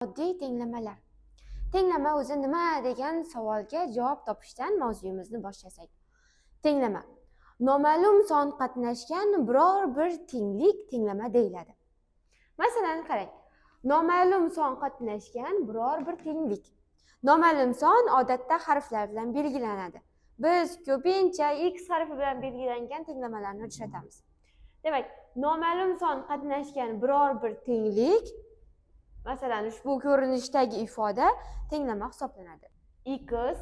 Oddiy tenglamalar. Tenglama o'zi nima degan savolga javob topishdan mavzuyimizni boshlasak. Tenglama. Noma'lum son qatnashgan biror bir tenglik tenglama deyiladi. Masalan, qarang. Noma'lum son qatnashgan biror bir tenglik. Noma'lum son odatda harflar bilan belgilanadi. Biz ko'pincha x harfi bilan belgilangan tenglamalarni uchratamiz. Demak, noma'lum son qatnashgan biror bir tenglik masalan, ushbu ko'rinishdagi ifoda tenglama hisoblanadi. X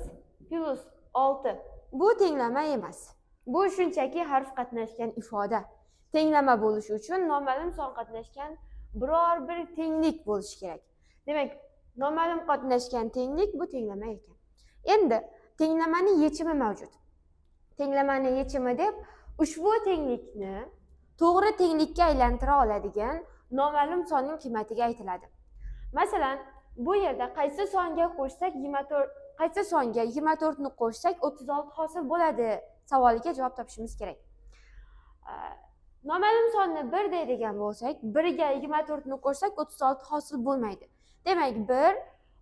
plus 6. Bu tenglama emas. Bu shunchaki harf qatnashgan ifoda. Tenglama bo'lishi uchun noma'lum son qatnashgan biror bir tenglik bo'lishi kerak. Demak, noma'lum qatnashgan tenglik bu tenglama ekan. Endi tenglamaning yechimi mavjud. Tenglamaning yechimi deb ushbu tenglikni to'g'ri tenglikka aylantira oladigan noma'lum sonning qiymatiga aytiladi. Masalan, bu yerda qaysi songa qo'shsak 24, qaysi songa 24 ni qo'shsak 36 hosil bo'ladi savoliga javob topishimiz kerak. Noma'lum sonni 1 deydigan bo'lsak, 1 ga 24 ni qo'shsak 36 hosil bo'lmaydi. Demak, 1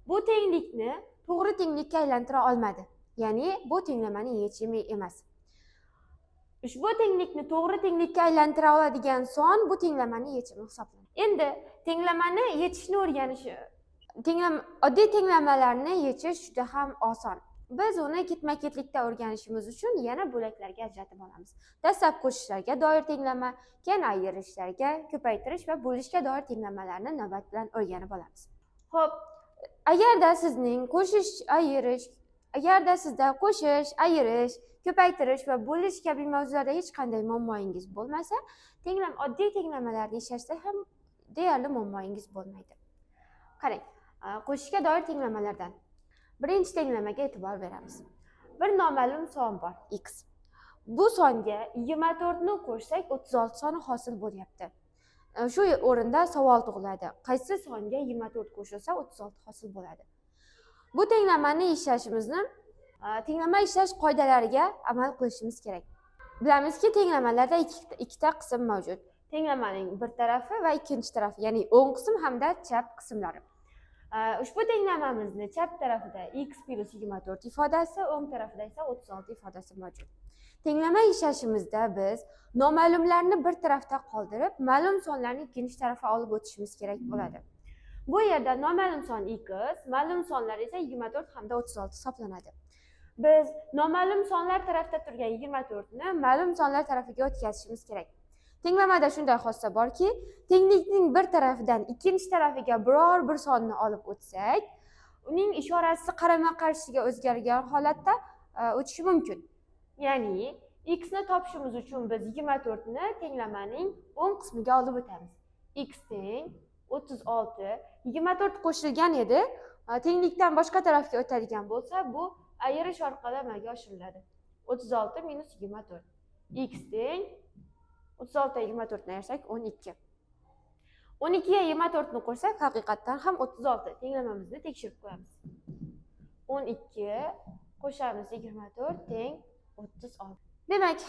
bu tenglikni to'g'ri tenglikka aylantira olmadi. Ya'ni bu tenglamaning yechimi emas. Ushbu tenglikni to'g'ri tenglikka aylantira oladigan son bu tenglamaning yechimi hisoblanadi. Endi tenglamani yechishni o'rganish, oddiy tenglamalarni yechish juda ham oson. Biz uni ketma-ketlikda o'rganishimiz uchun yana bo'laklarga ajratib olamiz. Dastlab qo'shishlarga doir tenglama, keyin ayirishlarga, ko'paytirish va bo'lishga doir tenglamalarni navbat bilan o'rganib olamiz. Xo'p, agarda sizda qo'shish, ayirish, ko'paytirish va bo'lish kabi mavzularda hech qanday muammoingiz bo'lmasa, oddiy tenglamalarni ishlashda ham deyarli muammoingiz bo'lmaydi. Qarang, qo'shishga doir tenglamalardan birinchi tenglamaga e'tibor beramiz. Bir noma'lum son bor, x. Bu songa 24 ni qo'shsak 36 soni hosil bo'lyapti. Shu o'rinda savol tug'iladi. Qaysi songa 24 qo'shilsa 36 hosil bo'ladi? Bu tenglamani ishlashimizni tenglama ishlash qoidalariga amal qilishimiz kerak. Bilamizki, tenglamalarda ikkita qism mavjud. Tenglamaning bir tarafi va ikkinchi tarafi, ya'ni o'ng qism hamda chap qismlari. Ushbu tenglamamizni chap tarafida x plus 24 ifodasi, o'ng tarafida esa 36 ifodasi mavjud. Tenglama ishlashimizda biz noma'lumlarni bir tarafda qoldirib, ma'lum sonlarni ikkinchi tarafga olib o'tishimiz kerak bo'ladi. Bu yerda noma'lum son x, ma'lum sonlar esa 24 hamda 36 hisoblanadi. Biz noma'lum sonlar tarafda turgan 24 ni ma'lum sonlar tarafiga o'tkazishimiz kerak. Tenglamada shunday xossa borki, tenglikning bir tarafidan ikkinchi tarafiga biror bir sonni olib o'tsak, uning ishorasi qarama-qarshiga o'zgargan holatda o'tishi mumkin. Ya'ni x ni topishimiz uchun biz 24 ni tenglamaning o'ng qismiga olib o'tamiz. X teng 36, 24 qo'shilgan edi, tenglikdan boshqa tarafga o'tadigan bo'lsa, bu ayirish orqali amalga oshiriladi. 36 minus 24. X teng 36 ga 24 ni ayirsak 12. 12 ga 24 ni qo'shsak haqiqatdan ham 36. Tenglamamizni tekshirib ko'ramiz. 12 qo'shamiz 24 teng 36. Demak,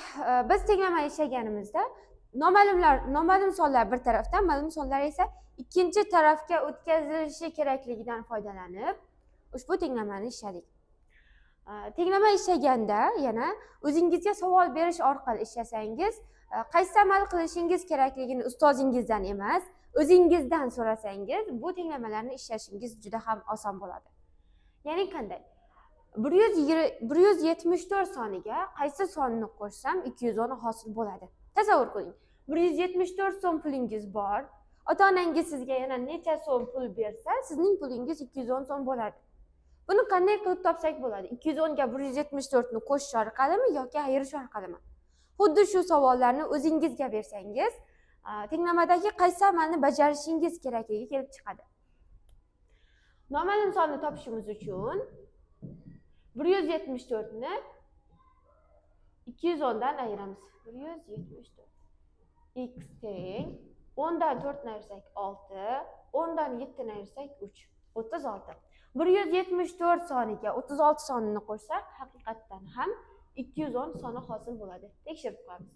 biz tenglama ishlaganimizda noma'lum sonlar bir tarafdan, ma'lum sonlar esa ikkinchi tarafga o'tkazilishi kerakligidan foydalanib, ushbu tenglamani ishladik. Tenglama ishlaganda yana o'zingizga savol berish orqali ishlasangiz, qaysi amal qilishingiz kerakligini ustozingizdan emas, o'zingizdan so'rasangiz, bu tenglamalarni ishlashingiz juda ham oson bo'ladi. Ya'ni qanday? 174 soniga qaysi sonni qo'shsam 210 hosil bo'ladi. Tasavvur qiling. 174 so'm pulingiz bor. Ota-onangiz sizga yana necha so'm pul bersa, sizning pulingiz 210 so'm bo'ladi. Buni qanday qilib topsak bo'ladi? 210 ga 174 ni qo'shish orqalimi yoki ayirish orqalimi? Xuddi shu savollarni o'zingizga bersangiz, tenglamadagi qaysi amalni bajarishingiz kerakligi kelib chiqadi. Noma'lum sonni topishimiz uchun 174 ni 210 dan ayiramiz. 174. X teng 10 dan 4 ni ayirsak 6, 10 dan 7 ni ayirsak 3, 36. 174 soniga 36 sonini qo'shsak, haqiqatdan ham 210 soni hosil bo'ladi. Tekshirib ko'ramiz.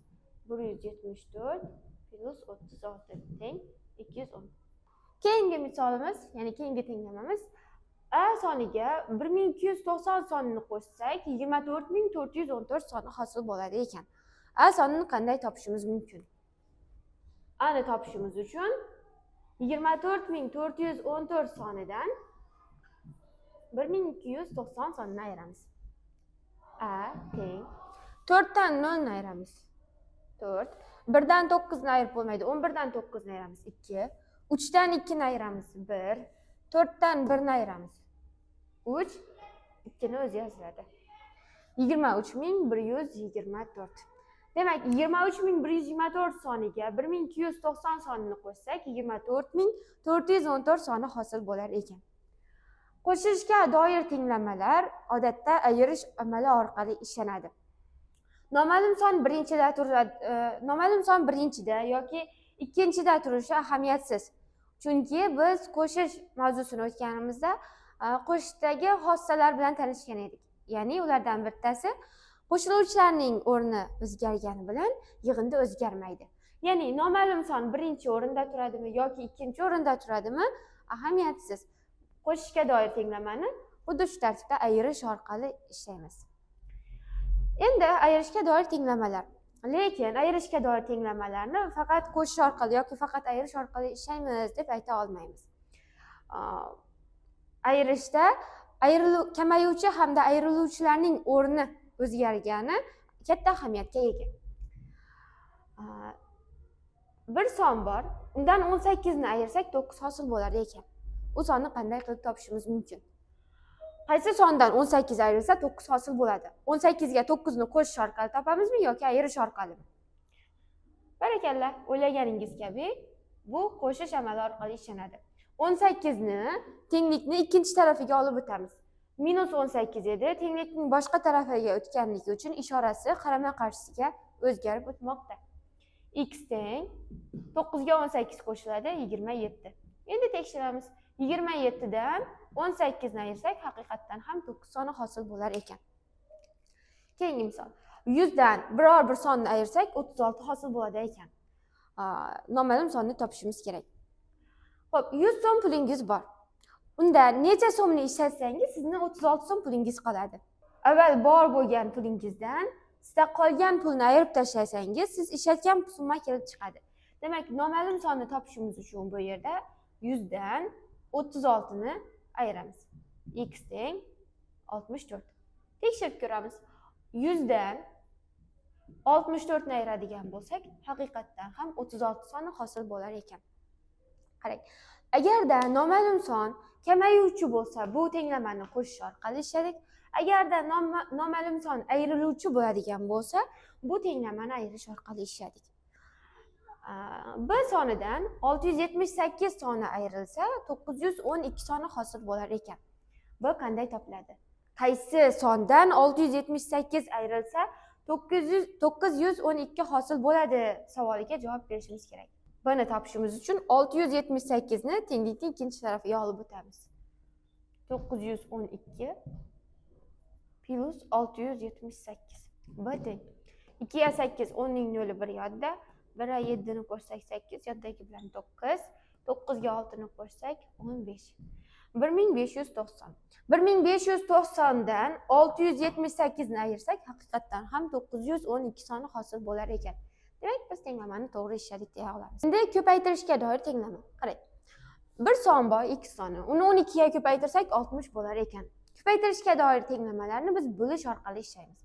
174 plus 36 teng 210. Keyingi misolimiz, ya'ni keyingi tenglamamiz A soniga 1290 sonini qo'shsak 24414 soni hosil bo'ladi ekan. A sonini qanday topishimiz mumkin? A'ni topishimiz uchun 24414 sonidan 1290 sonini ayiramiz. A teng 4 dan 0 ni ayiramiz. 4. 1 dan 9 ni ayirib bo'lmaydi. 11 dan 9 ni ayiramiz. 2. 3 dan 2 ni ayiramiz. 1. 4 dan 1 ni ayiramiz. 3. 2 ni o'zi yoziladi. 23124. Demak, 23124 soniga 1290 sonini qo'shsak 24414 soni hosil bo'lar ekan. Qo'shishga doir tenglamalar odatda ayirish amali orqali ishlanadi. Noma'lum son birinchida turadi, noma'lum son birinchida yoki ikkinchida turishi ahamiyatsiz. Chunki biz qo'shish mavzusini o'tganimizda qo'shishdagi xossalar bilan tanishgan edik. Ya'ni ulardan bittasi qo'shiluvchilarning o'rni o'zgargani bilan yig'inda o'zgarmaydi. Ya'ni noma'lum son birinchi o'rinda turadimi yoki ikkinchi o'rinda turadimi ahamiyatsiz. Qo'shishga doir tenglamani xuddi shu tartibda ayirish orqali ishlaymiz. Endi ayirishga doir tenglamalar. Lekin ayirishga doir tenglamalarni faqat qo'shish orqali yoki faqat ayirish orqali ishlaymiz deb ayta olmaymiz. Ayirishda kamayuvchi hamda ayriluvchilarning o'rni o'zgargani katta ahamiyatga ega. Bir son bor, undan 18 ni ayirsak 9 hosil bo'lar ekan. U sonni qanday qilib topishimiz mumkin? Qaysi sondan 18 ayrilsa 9 hosil bo'ladi? 18 ga 9 ni qo'shish orqali topamizmi yoki ayirish orqalimi? Barakalla, o'ylaganingiz kabi bu qo'shish amali orqali ishlanadi. 18 ni tenglikni ikkinchi tarafiga olib o'tamiz. Minus 18 edi, tenglikning boshqa tarafiga o'tganligi uchun ishorasi qarama-qarshisiga o'zgarib o'tmoqda. X teng 9 ga 18 qo'shiladi 27. Endi tekshiramiz. 27 dan 18 ni ayirsak haqiqatdan ham 9 soni hosil bo'lar ekan. Keyingi misol. 100 dan biror bir sonni ayirsak 36 hosil bo'ladi ekan. Noma'lum sonni topishimiz kerak. Xo'p, 100 so'm pulingiz bor. Unda necha so'mni ishlatsangiz sizni 36 so'm pulingiz qoladi. Avval bor bo'lgan pulingizdan sizda qolgan pulni ayirib tashlasangiz siz ishlatgan summa kelib chiqadi. Demak, noma'lum sonni topishimiz uchun bu yerda 100 dan 36 ni ayiramiz. X teng 64. Tekshirib ko'ramiz. 100 dan 64 ni ayiradigan bo'lsak, haqiqatdan ham 36 soni hosil bo'lar ekan. Qarang. Agarda noma'lum son kamayuvchi bo'lsa, bu tenglamani qo'shish orqali ishladik. Agarda noma'lum son ayriluvchi bo'ladigan bo'lsa, bu tenglamani ayirish orqali ishladik. B sonidan 678 soni ayrilsa 912 soni hosil bo'lar ekan. B qanday topiladi? Qaysi sondan 678 ayrilsa 912 hosil bo'ladi savoliga javob berishimiz kerak. Buni topishimiz uchun 678 ni tenglikning ikkinchi tarafiga olib o'tamiz. 912 plus 678. B teng 2 ga 8 10 ning 0 1 yodda. 1 ga 7 ni qo'shsak 8, yoddagi bilan 9. 9 ga 6 ni qo'shsak 15. 1590. 1590 dan 678 ni ayirsak haqiqatdan ham 912 soni hosil bo'lar ekan. Demak, biz tenglamani to'g'ri ishladik deya olamiz. Endi ko'paytirishga doir tenglama. Qarang. Bir son bor, x soni. Uni 12 ga ko'paytirsak 60 bo'lar ekan. Ko'paytirishga doir tenglamalarni biz bo'lish orqali ishlaymiz.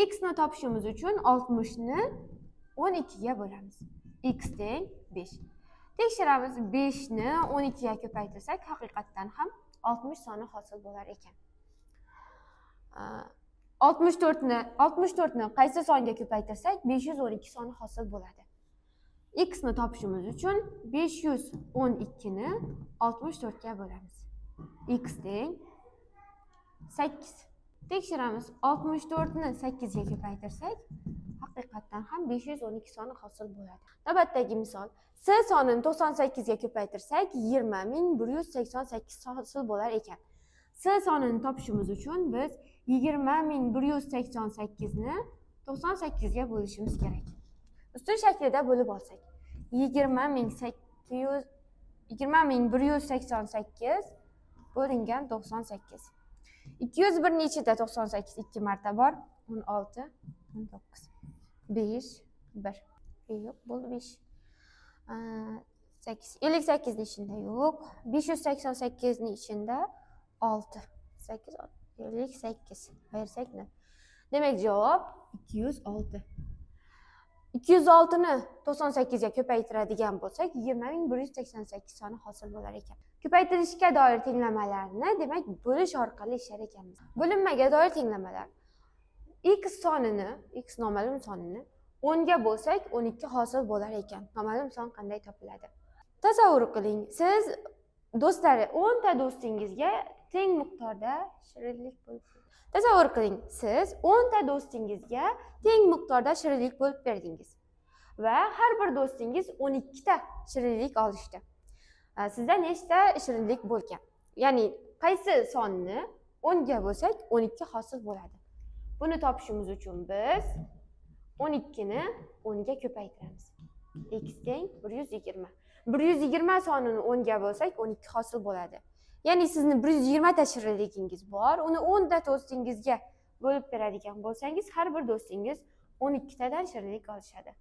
X ni topishimiz uchun 60 ni 12 ga bo'lamiz. X teng 5. Tekshiramiz. 5 ni 12 ga ko'paytirsak haqiqatdan ham 60 soni hosil bo'lar ekan. 64 ni qaysi songa ko'paytirsak 512 soni hosil bo'ladi. X ni topishimiz uchun 512 ni 64 ga bo'lamiz. X teng 8. Tekshiramiz. 64 ni 8 ga ko'paytirsak haqiqatdan ham 512 soni hosil bo'ladi. Navbatdagi misol. S sonini 98 ga ko'paytirsak 20188 hosil bo'lar ekan. S sonini topishimiz uchun biz 20188 ni 98 ga bo'lishimiz kerak. Ustun shaklida bo'lib olsak. 20800 20.188 bo'lingan 98. 201 nechida 98 2 marta bor? 16, 19, 5, 1. Yo'q, bo'ldi 5. 8. 58 ni içinde yo'q. 588 ni içinde 6. 8, 58. Ayırsak ne? Demek cevap 206. 206 ni 98 ga ko'paytiradigan bo'lsak, 20.188 soni hosil bo'lar ekan. Ko'paytirishga doir tenglamalarni, demak, bo'lish orqali ishlar ekanmiz. Bo'linmaga doir tenglamalar. X sonini, x noma'lum sonini 10 ga bo'lsak, 12 hosil bo'lar ekan. Noma'lum son qanday topiladi? Tasavvur qiling, siz do'stlari 10 ta do'stingizga teng miqdorda shirinlik bo'lib Tasavvur qiling, siz 10 ta do'stingizga teng miqdorda shirinlik bo'lib berdingiz va har bir do'stingiz 12 ta shirinlik olishdi. Sizda nechta shirinlik bo'lgan? Ya'ni qaysi sonni 10 ga bo'lsak 12 hosil bo'ladi. Buni topishimiz uchun biz 12 ni 10 ga ko'paytiramiz. X teng 120. 120 sonini 10 ga bo'lsak 12 hosil bo'ladi. Ya'ni sizni 120 ta shirinligingiz bor, uni 10 ta do'stingizga bo'lib beradigan bo'lsangiz, har bir do'stingiz 12 tadan shirinlik olishadi.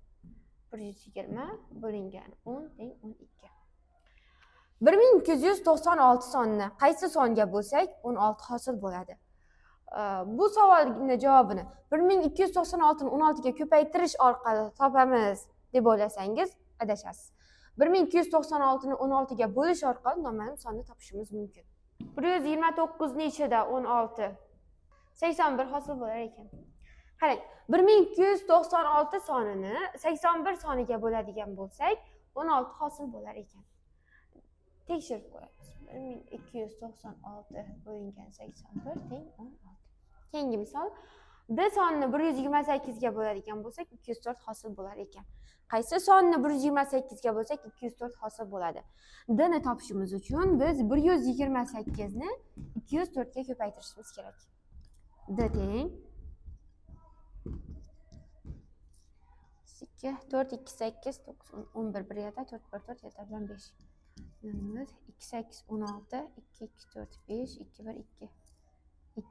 120 bo'lingan 10 teng 12. 1296 sonni qaysi songa bo'lsak 16 hosil bo'ladi. Bu savolning javobini 1296 ni 16 ga ko'paytirish orqali topamiz deb o'ylasangiz, adashasiz. 1296 ni 16 ga bo'lish orqali noma'lum sonni topishimiz mumkin. 129 ni ichida 16 81 hosil bo'lar ekan. Qarang, 1296 sonini 81 soniga bo'ladigan bo'lsak, 16 hosil bo'lar ekan. Tekshirib ko'ramiz. 1296 bo'lingan 81 teng 16. Keyingi misol, D sonini 128 ga bo'ladigan bo'lsak, 204 hosil bo'lar ekan. Qaysi sonni 128 ga bo'lsak 204 hosil bo'ladi. D ni topishimiz uchun biz 128 ni 204 ga ko'paytirishimiz kerak. D teng 2 4 2 8 9 11 1 yerda 4 1 4 yetar bilan 5. 2 8 16 2 2 4 5 2 1 2 2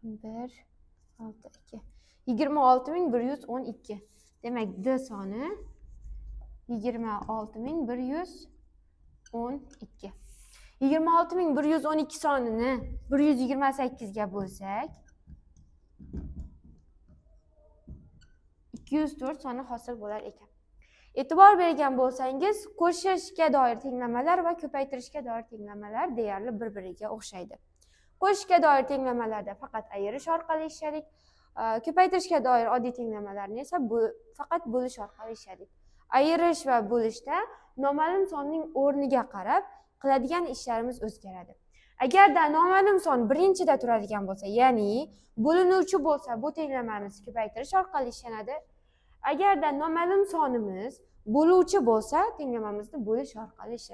1 6 2 26112. Demek D soni 26112. 26112 sonini 128 ga bo'lsak 204 soni hosil bo'lar ekan. E'tibor bergan bo'lsangiz, qo'shishga doir tenglamalar va ko'paytirishga doir tenglamalar deyarli bir-biriga o'xshaydi. Qo'shishga doir tenglamalarda faqat ayirish orqali ishladik. Ko'paytirishga doir oddiy tenglamalarni esa faqat bo'lish orqali ishladik. Ayirish va bo'lishda noma'lum sonning o'rniga qarab qiladigan ishlarimiz o'zgaradi. Agarda noma'lum son birinchida turadigan bo'lsa, ya'ni bo'linuvchi bo'lsa, bu tenglamamiz ko'paytirish orqali ishlanadi. Agarda noma'lum sonimiz bo'luvchi bo'lsa, tenglamamizni bo'lish orqali ishlanadi.